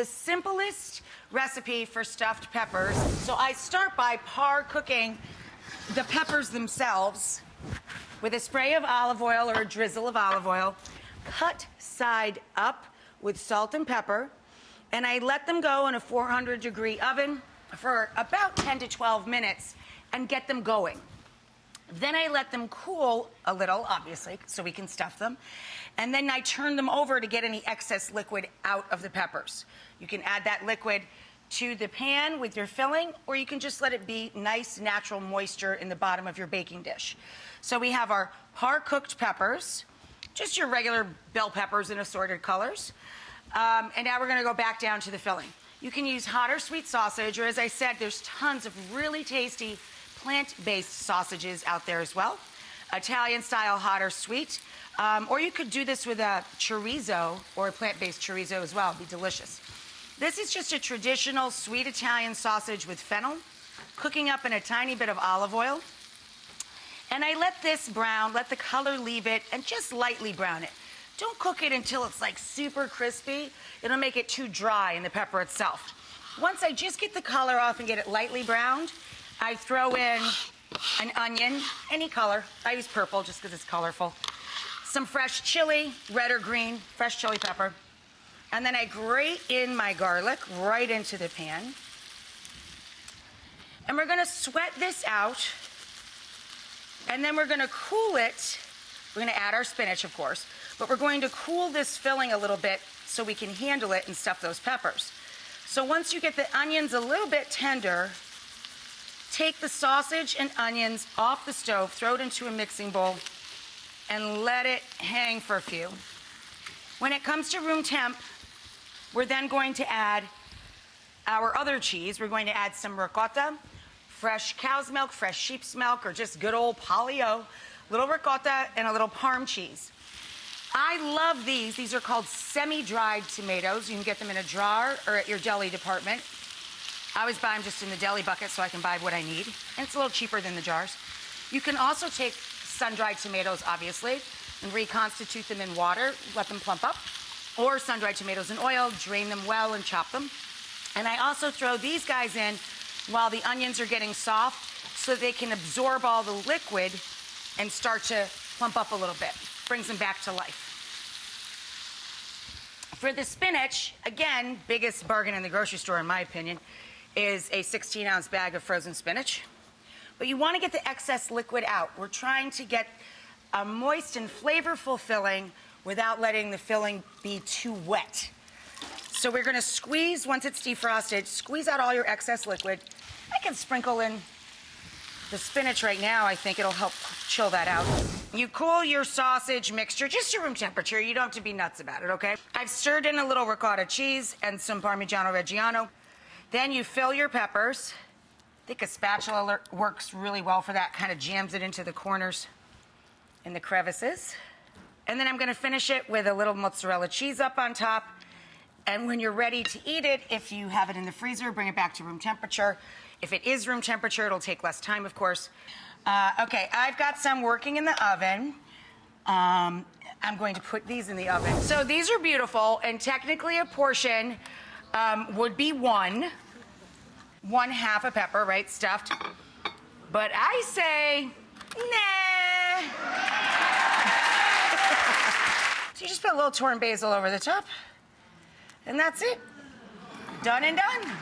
the simplest recipe for stuffed peppers. So I start by par cooking the peppers themselves with a spray of olive oil or a drizzle of olive oil, cut side up with salt and pepper, and I let them go in a 400-degree oven for about 10 to 12 minutes and get them going. Then I let them cool a little, obviously, so we can stuff them. And then I turn them over to get any excess liquid out of the peppers. You can add that liquid to the pan with your filling, or you can just let it be nice, natural moisture in the bottom of your baking dish. So we have our par-cooked peppers, just your regular bell peppers in assorted colors. And now we're gonna go back down to the filling. You can use hot or sweet sausage, or as I said, there's tons of really tasty plant-based sausages out there as well. Italian style, hot or sweet. Or you could do this with a chorizo or a plant-based chorizo as well. It'd be delicious. This is just a traditional sweet Italian sausage with fennel, cooking up in a tiny bit of olive oil. And I let this brown, let the color leave it, and just lightly brown it. Don't cook it until it's like super crispy. It'll make it too dry in the pepper itself. Once I just get the color off and get it lightly browned, I throw in an onion, any color. I use purple just because it's colorful. Some fresh chili, red or green, fresh chili pepper. And then I grate in my garlic right into the pan. And we're gonna sweat this out. And then we're gonna cool it. We're gonna add our spinach, of course, but we're going to cool this filling a little bit so we can handle it and stuff those peppers. So once you get the onions a little bit tender, take the sausage and onions off the stove, throw it into a mixing bowl, and let it hang for a few. When it comes to room temp, we're then going to add our other cheese. We're going to add some ricotta, fresh cow's milk, fresh sheep's milk, or just good old Polly-O, little ricotta, and a little Parm cheese. I love these. These are called semi-dried tomatoes. You can get them in a jar or at your deli department. I always buy them just in the deli bucket so I can buy what I need. And it's a little cheaper than the jars. You can also take sun-dried tomatoes, obviously, and reconstitute them in water, let them plump up. Or sun-dried tomatoes in oil, drain them well and chop them. And I also throw these guys in while the onions are getting soft so they can absorb all the liquid and start to plump up a little bit. Brings them back to life. For the spinach, again, biggest bargain in the grocery store, in my opinion, is a 16-ounce bag of frozen spinach. But you want to get the excess liquid out. We're trying to get a moist and flavorful filling without letting the filling be too wet. So we're going to squeeze, once it's defrosted, squeeze out all your excess liquid. I can sprinkle in the spinach right now. I think it'll help chill that out. You cool your sausage mixture just to room temperature. You don't have to be nuts about it, okay? I've stirred in a little ricotta cheese and some Parmigiano Reggiano. Then you fill your peppers. I think a spatula works really well for that, kind of jams it into the corners and the crevices. And then I'm gonna finish it with a little mozzarella cheese up on top. And when you're ready to eat it, if you have it in the freezer, bring it back to room temperature. If it is room temperature, it'll take less time, of course. Okay, I've got some working in the oven. I'm going to put these in the oven. So these are beautiful, and technically a portion would be one half a pepper, right, stuffed. But I say, nah. So you just put a little torn basil over the top, and that's it. Done and done.